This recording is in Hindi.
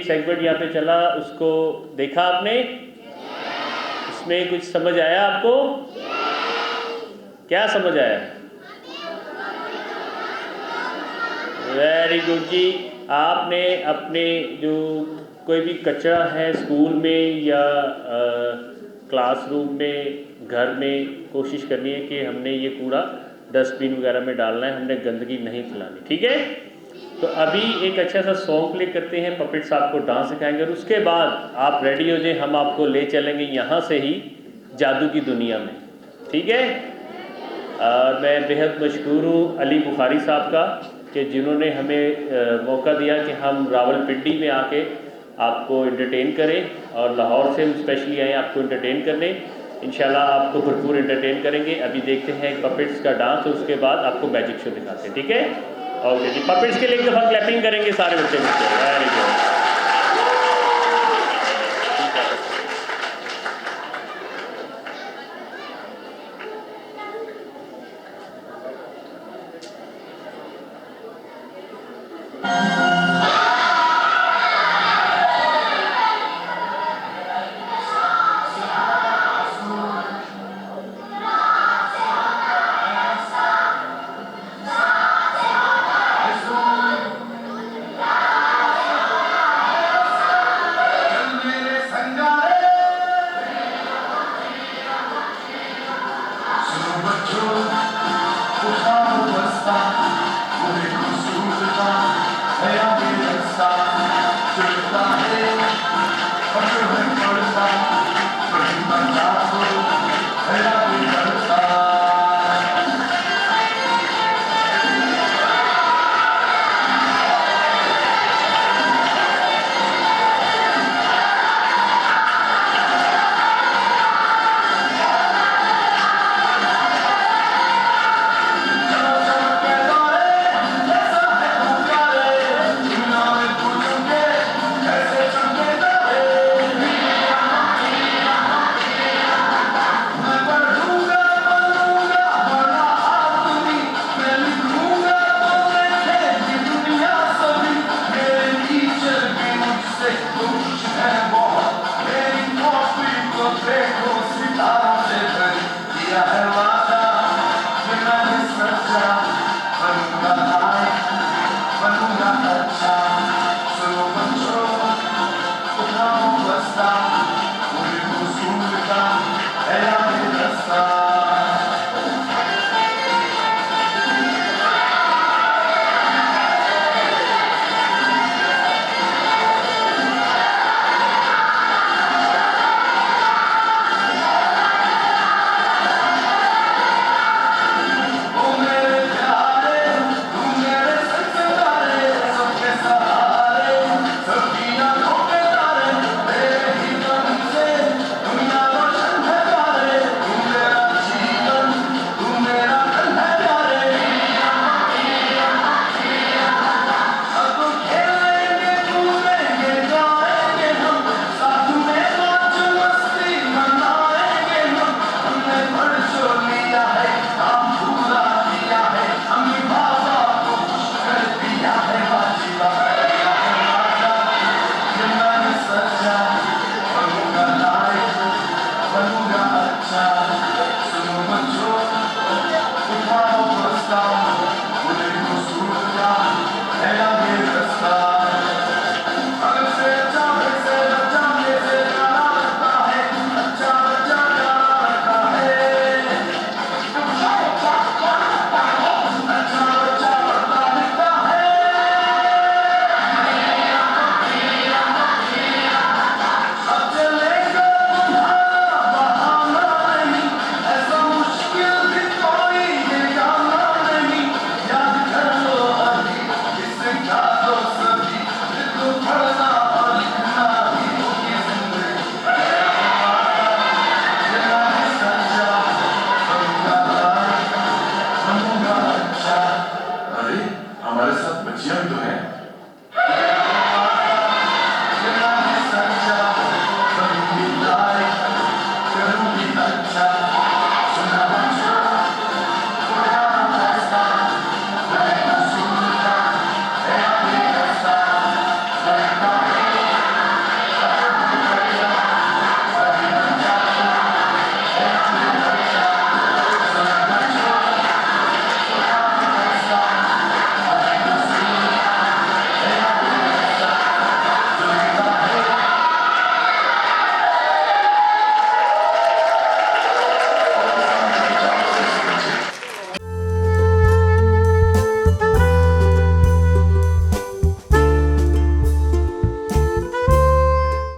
एक सेगमेंट यहाँ पे चला, उसको देखा आपने? इसमें कुछ समझ आया आपको? क्या समझ आया? वेरी गुड जी। आपने अपने जो कोई भी कचरा है स्कूल में या क्लासरूम में, घर में, कोशिश करनी है कि हमने ये कूड़ा डस्टबिन वगैरह में डालना है, हमने गंदगी नहीं फैलानी, ठीक है? तो अभी एक अच्छा सा सॉन्ग प्ले करते हैं, पपेट्स आपको डांस सिखाएंगे और उसके बाद आप रेडी हो जाए, हम आपको ले चलेंगे यहाँ से ही जादू की दुनिया में, ठीक है? मैं बेहद मशहूर हूँ अली बुखारी साहब का कि जिन्होंने हमें मौका दिया कि हम रावलपिंडी में आके आपको एंटरटेन करें और लाहौर से हम स्पेशली आए आपको एंटरटेन करने। इंशाल्लाह आपको भरपूर एंटरटेन करेंगे। अभी देखते हैं पपेट्स का डांस और उसके बाद आपको मैजिक शो दिखाते हैं, ठीक है? ओके जी, पपेट्स के लिए एक दफ़ा क्लैपिंग करेंगे सारे बच्चे मिलकर। Very good. Basta